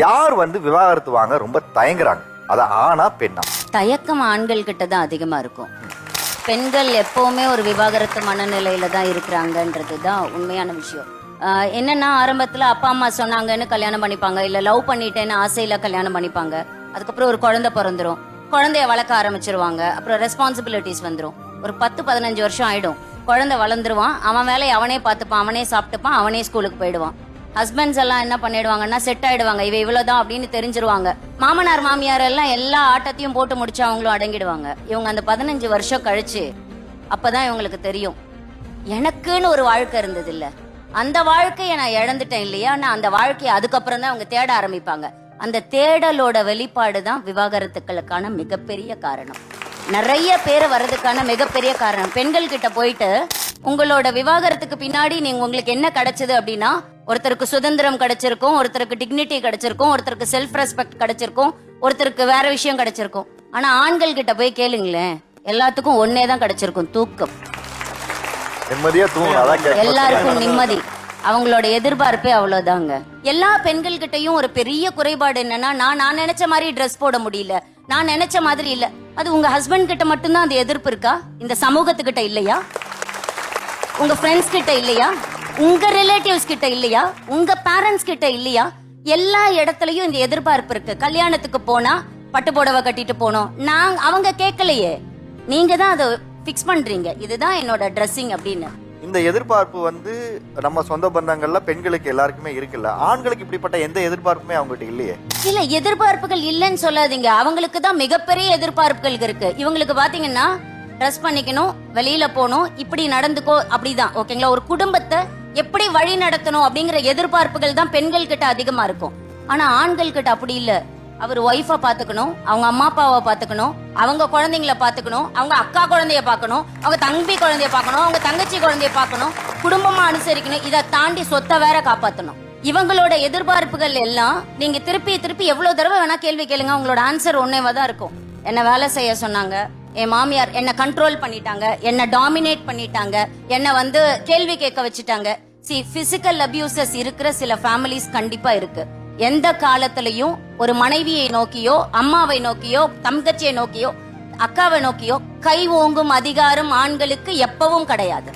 யார் வந்து விவாகரத்து வாங்க ரொம்ப தயங்குறாங்க? அத ஆனா பெண்ணா? தயக்கம் ஆண்கள் கிட்ட தான் அதிகமா இருக்கும். பெண்கள் எப்பவுமே ஒரு விவாகரத்து மனநிலையில தான் இருக்கிறாங்கன்றது தான் உண்மையான விஷயம். என்னன்னா ஆரம்பத்துல அப்பா அம்மா சொன்னாங்கன்னு கல்யாணம் பண்ணிப்பாங்க, இல்ல லவ் பண்ணிட்டேன்னு ஆசையில கல்யாணம் பண்ணிப்பாங்க. அதுக்கப்புறம் ஒரு குழந்தை பிறந்துரும், குழந்தைய வளர்க்க ஆரம்பிச்சிருவாங்க. அப்புறம் ரெஸ்பான்சிபிலிட்டிஸ் வந்துரும். ஒரு 10-15 வருஷம் ஆயிடும். குழந்தை வளர்ந்துருவான், அவன் வேலையை அவனே பார்த்துப்பான், அவனே சாப்பிட்டுப்பான், அவனே ஸ்கூலுக்கு போயிடுவான். ஹஸ்பண்ட்ஸ் எல்லாம் என்ன பண்ணிடுவாங்கன்னா செட் ஆயிடுவாங்க, இவ இவ்வளவுதான் அப்படின்னு தெரிஞ்சிருவாங்க. மாமனார் மாமியார் எல்லாம் எல்லா ஆட்டத்தையும் போட்டு முடிச்சு அவங்களும் அடங்கிடுவாங்க. இவங்க அந்த 15 வருஷம் கழிச்சு அப்பதான் இவங்களுக்கு தெரியும், எனக்குன்னு ஒரு வாழ்க்கை இருந்தது இல்ல, அந்த வாழ்க்கையை நான் இழந்துட்டேன் இல்லையா. நான் அந்த வாழ்க்கையை அதுக்கப்புறம் தான் அவங்க தேட ஆரம்பிப்பாங்க. அந்த தேடலோட வெளிப்பாடு தான் விவாகரத்துக்களுக்கான மிகப்பெரிய காரணம். நிறைய பேர் வர்றதுக்கான மிகப்பெரிய காரணம். பெண்கள் கிட்ட போயிட்டு உங்களோட விவாகரத்துக்கு பின்னாடி நீங்க உங்களுக்கு என்ன கிடைச்சது அப்படின்னா, ஒருத்தருக்கு சுதந்திரம் கிடைச்சிருக்கும், ஒருத்தருக்கு டிக்னிட்டி கிடைச்சிருக்கும், ஒருத்தருக்கு செல்ஃப் ரெஸ்பெக்ட் கிடைச்சிருக்கும், ஒருத்தருக்கு வேற விஷயம் கிடைச்சிருக்கும். ஆனா ஆண்கள் கிட்ட போய் கேளுங்களேன், எல்லாத்துக்கும் ஒன்னே தான் கிடைச்சிருக்கும், தூக்கம். நிம்மதியா தூங்கணும், எல்லாருக்கும் நிம்மதி. அவங்களோட எதிர்பார்ப்பே அவ்வளவுதாங்க. எல்லா பெண்கள் கிட்டையும் ஒரு பெரிய குறைபாடு என்னன்னா, நான் நினைச்ச மாதிரி ட்ரெஸ் போட முடியல, நான் நினைச்ச மாதிரி இல்ல. அது உங்க ஹஸ்பண்ட் கிட்ட மட்டும்தான் அந்த எதிர்ப்பு இருக்கா? இந்த சமூகத்துக்கிட்ட இல்லையா? உங்க ஃப்ரெண்ட்ஸ் கிட்ட இல்லையா? உங்க ரிலேட்டிவ்ஸ் கிட்ட இல்லையா? உங்க பேரண்ட்ஸ் கிட்ட இல்லையா? எல்லா இடத்துலயும் இந்த எதிர்பார்ப்பு இருக்கு. கல்யாணத்துக்கு போனா பட்டு புடவை கட்டிட்டு போனோம், அவங்க கேட்கலையே, நீங்க தான் அதை பிக்ஸ் பண்றீங்க, இதுதான் என்னோட ட்ரெஸ்ஸிங் அப்படின்னு. இந்த எதிர்பார்ப்பு வந்து நம்ம சொந்த பந்தங்கள்ல பெண்களுக்கு எல்லாருக்குமே இருக்குல்ல, ஆண்களுக்கு இப்படிப்பட்ட எந்த எதிர்பார்ப்புமே அவங்ககிட்ட இல்லையே. இல்ல, எதிர்பார்ப்புகள் இல்லைன்னு சொல்லாதீங்க, அவங்களுக்கு தான் மிகப்பெரிய எதிர்பார்ப்புகள் இருக்கு. இவங்களுக்கு பாத்தீங்கன்னா ட்ரெஸ் பண்ணிக்கணும், வெளியில போகணும், இப்படி நடந்துக்கோ, அப்படிதான் ஓகேங்களா. ஒரு குடும்பத்தை எப்படி வழி நடத்தணும் அப்படிங்கிற எதிர்பார்ப்புகள் தான் பெண்கள் கிட்ட அதிகமா இருக்கும். ஆனா ஆண்கள் கிட்ட அப்படி இல்ல. அவர் ஒய்ஃபை பாத்துக்கணும், அவங்க அம்மா அப்பாவை பாத்துக்கணும், அவங்க குழந்தைங்களை பாத்துக்கணும், அவங்க அக்கா குழந்தைய பாக்கணும், அவங்க தம்பி குழந்தைய பாக்கணும், அவங்க தங்கச்சி குழந்தைய பாக்கணும், குடும்பமா அனுசரிக்கணும், இதை தாண்டி சொத்தை வேற காப்பாத்தணும். இவங்களோட எதிர்பார்ப்புகள் எல்லாம் நீங்க திருப்பி திருப்பி எவ்வளவு தடவை வேணா கேள்வி கேளுங்க, உங்களோட ஆன்சர் ஒன்னேவா இருக்கும். என்ன வேலை செய்ய சொன்னாங்க, என் மாமியார் என்ன கண்ட்ரோல் பண்ணிட்டாங்க, என்ன டாமினேட் பண்ணிட்டாங்க, என்ன வந்து கேள்வி கேட்க வச்சுட்டாங்க. பிசிக்கல் அபியூசஸ் இருக்கிற சில ஃபேமிலிஸ் கண்டிப்பா இருக்கு. எந்த காலத்திலையும் ஒரு மனைவியை நோக்கியோ, அம்மாவை நோக்கியோ, தங்கச்சியை நோக்கியோ, அக்காவை நோக்கியோ கை ஓங்கும் அதிகாரம் ஆண்களுக்கு எப்பவும் கிடையாது.